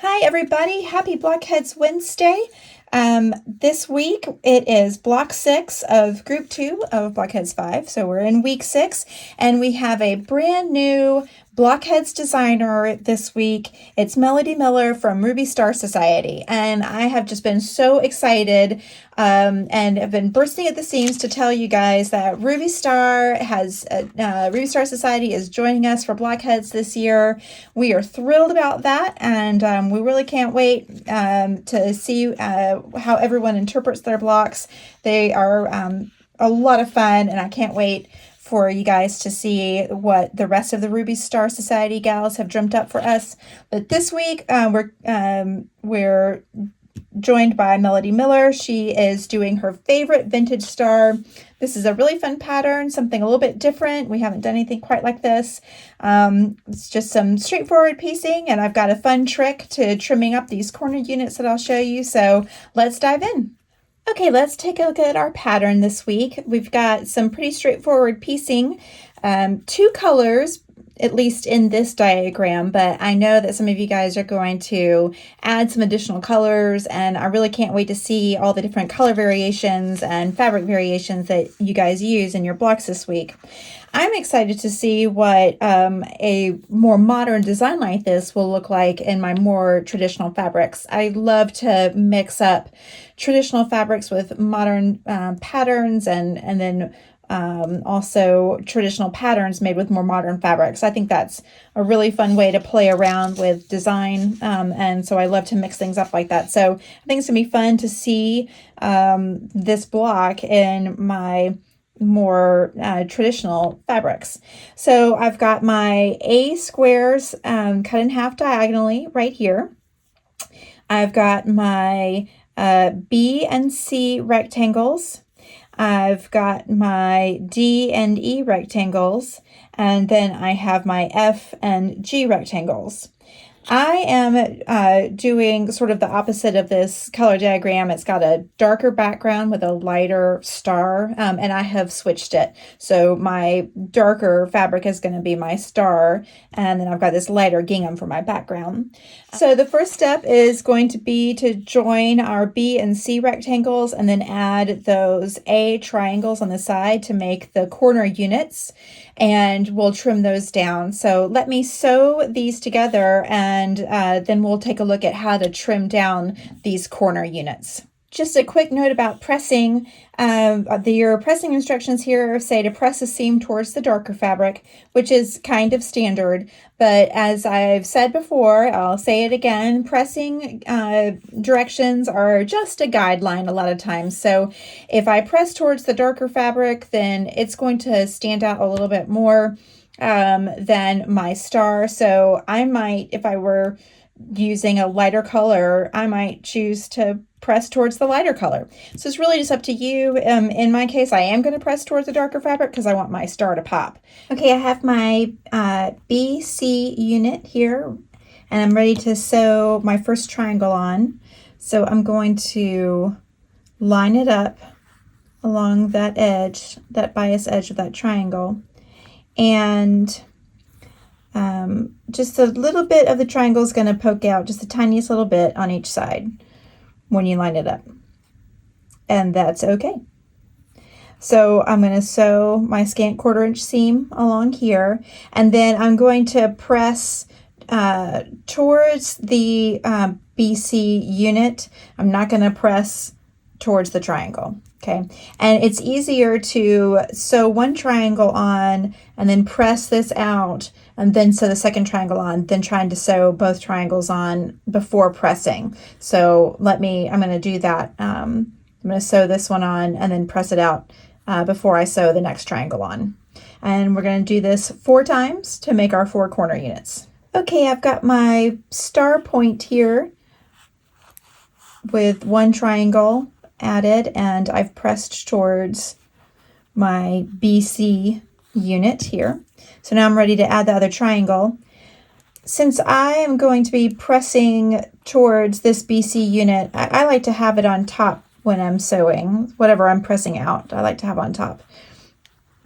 Hi, everybody. Happy Blockheads Wednesday. This week it is block 6 of group 2 of Blockheads 5. So we're in week 6 and we have a brand new Blockheads designer this week. It's Melody Miller from Ruby Star Society. And I have just been so excited and have been bursting at the seams to tell you guys that Ruby Star Society is joining us for Blockheads this year. We are thrilled about that, and we really can't wait to see how everyone interprets their blocks. They are a lot of fun, and I can't wait for you guys to see what the rest of the Ruby Star Society gals have dreamt up for us. But this week we're joined by Melody Miller. She is doing her favorite vintage star. This is a really fun pattern, something a little bit different. We haven't done anything quite like this. It's just some straightforward piecing, and I've got a fun trick to trimming up these corner units that I'll show you. So let's dive in. Okay, let's take a look at our pattern this week. We've got some pretty straightforward piecing, 2 colors, at least in this diagram, but I know that some of you guys are going to add some additional colors, and I really can't wait to see all the different color variations and fabric variations that you guys use in your blocks this week. I'm excited to see what a more modern design like this will look like in my more traditional fabrics. I love to mix up traditional fabrics with modern patterns, and then also traditional patterns made with more modern fabrics. I think that's a really fun way to play around with design, and so I love to mix things up like that. So I think it's gonna be fun to see this block in my more traditional fabrics. So I've got my A squares cut in half diagonally right here. I've got my B and C rectangles. I've got my D and E rectangles, and then I have my F and G rectangles. I am doing sort of the opposite of this color diagram. It's got a darker background with a lighter star, and I have switched it. So my darker fabric is going to be my star, and then I've got this lighter gingham for my background. So the first step is going to be to join our B and C rectangles and then add those A triangles on the side to make the corner units, and we'll trim those down. So let me sew these together, and then we'll take a look at how to trim down these corner units. Just a quick note about pressing. Your pressing instructions here say to press a seam towards the darker fabric, which is kind of standard. But as I've said before, I'll say it again, pressing directions are just a guideline a lot of times. So if I press towards the darker fabric, then it's going to stand out a little bit more than my star. So I might, if I were using a lighter color, I might choose to press towards the lighter color. So it's really just up to you. In my case, I am going to press towards the darker fabric because I want my star to pop. Okay, I have my BC unit here, and I'm ready to sew my first triangle on. So I'm going to line it up along that edge, that bias edge of that triangle, and just a little bit of the triangle is going to poke out, just the tiniest little bit on each side when you line it up, and that's okay. So I'm going to sew my scant 1/4 inch seam along here, and then I'm going to press towards the BC unit. I'm not going to press towards the triangle. Okay, and it's easier to sew one triangle on and then press this out and then sew the second triangle on than trying to sew both triangles on before pressing. So I'm going to do that. I'm going to sew this one on and then press it out before I sew the next triangle on. And we're going to do this 4 times to make our 4 corner units. Okay, I've got my star point here with 1 triangle added, and I've pressed towards my BC unit here. So now I'm ready to add the other triangle. Since I am going to be pressing towards this BC unit, I like to have it on top when I'm sewing. Whatever I'm pressing out, I like to have on top.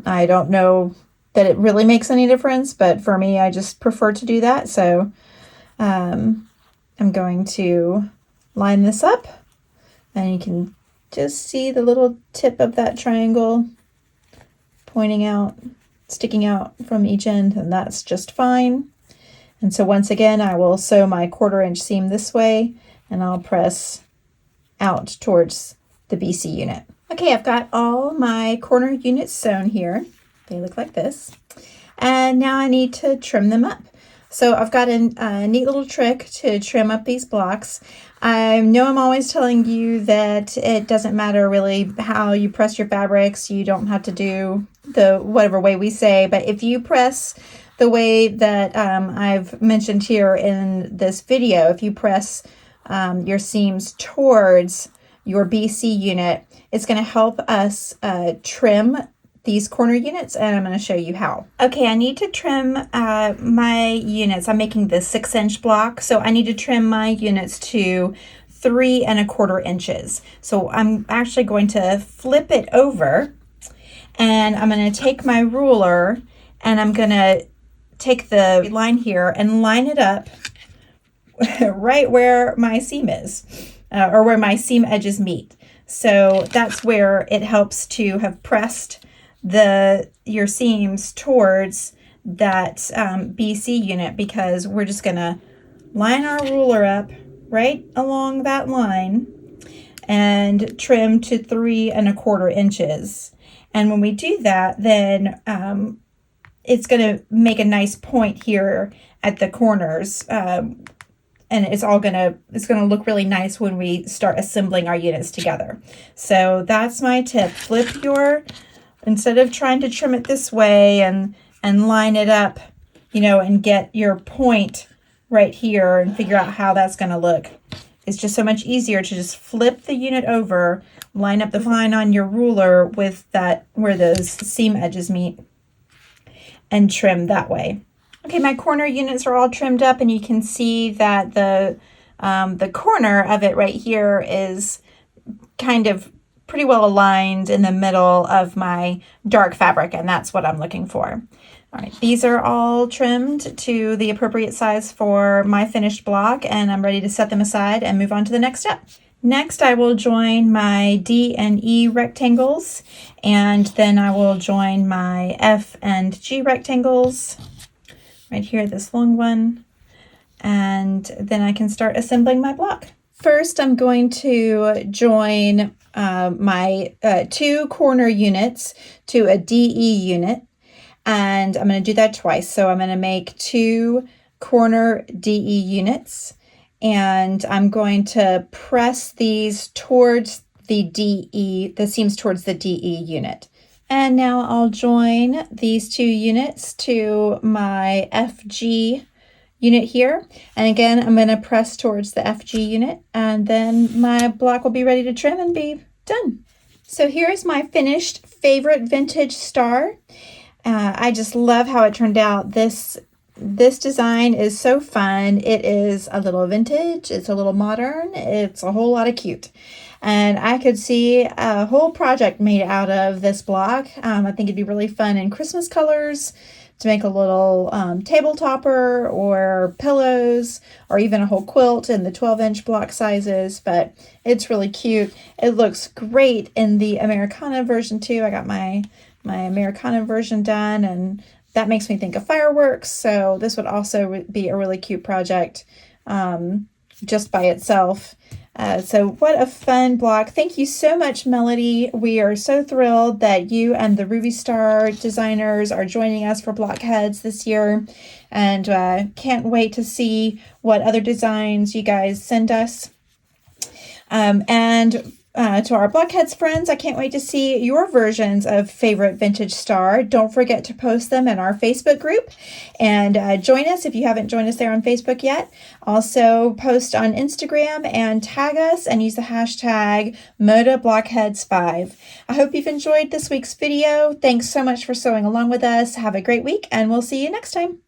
I don't know that it really makes any difference, but for me, I just prefer to do that. So I'm going to line this up, and you can just see the little tip of that triangle pointing out, sticking out from each end, and that's just fine. And so once again, I will sew my 1/4 inch seam this way, and I'll press out towards the BC unit. Okay, I've got all my corner units sewn here. They look like this. And now I need to trim them up. So I've got a neat little trick to trim up these blocks. I know I'm always telling you that it doesn't matter really how you press your fabrics. You don't have to do the whatever way we say, but if you press the way that I've mentioned here in this video, if you press your seams towards your BC unit, it's going to help us trim these corner units, and I'm going to show you how. Okay, I need to trim my units. I'm making the 6-inch block, so I need to trim my units to 3 1/4 inches. So I'm actually going to flip it over, and I'm going to take my ruler, and I'm going to take the line here and line it up right where my seam is, or where my seam edges meet. So that's where it helps to have pressed your seams towards that BC unit, because we're just gonna line our ruler up right along that line and trim to 3 1/4 inches. And when we do that, then it's gonna make a nice point here at the corners, and it's gonna look really nice when we start assembling our units together. So that's my tip. Instead of trying to trim it this way and line it up, and get your point right here and figure out how that's going to look, it's just so much easier to just flip the unit over, line up the line on your ruler with that where those seam edges meet, and trim that way. Okay, my corner units are all trimmed up, and you can see that the corner of it right here is kind of pretty well aligned in the middle of my dark fabric, and that's what I'm looking for. All right, these are all trimmed to the appropriate size for my finished block, and I'm ready to set them aside and move on to the next step. Next, I will join my D and E rectangles, and then I will join my F and G rectangles right here, this long one, and then I can start assembling my block. First, I'm going to join my 2 corner units to a DE unit, and I'm going to do that twice. So I'm going to make 2 corner DE units, and I'm going to press these towards the seams towards the DE unit. And now I'll join these 2 units to my FG unit here, and again I'm going to press towards the FG unit, and then my block will be ready to trim and be done. So here's my finished favorite vintage star. I just love how it turned out. This design is so fun. It is a little vintage, it's a little modern, it's a whole lot of cute, and I could see a whole project made out of this block. I think it'd be really fun in Christmas colors, to make a little table topper or pillows, or even a whole quilt in the 12-inch block sizes, but it's really cute. It looks great in the Americana version too. I got my Americana version done, and that makes me think of fireworks, so this would also be a really cute project just by itself. So what a fun block. Thank you so much, Melody. We are so thrilled that you and the Ruby Star designers are joining us for Blockheads this year, and can't wait to see what other designs you guys send us. And to our Blockheads friends, I can't wait to see your versions of favorite vintage star. Don't forget to post them in our Facebook group, and join us if you haven't joined us there on Facebook yet. Also post on Instagram and tag us and use the hashtag ModaBlockheads5. I hope you've enjoyed this week's video. Thanks so much for sewing along with us. Have a great week, and we'll see you next time.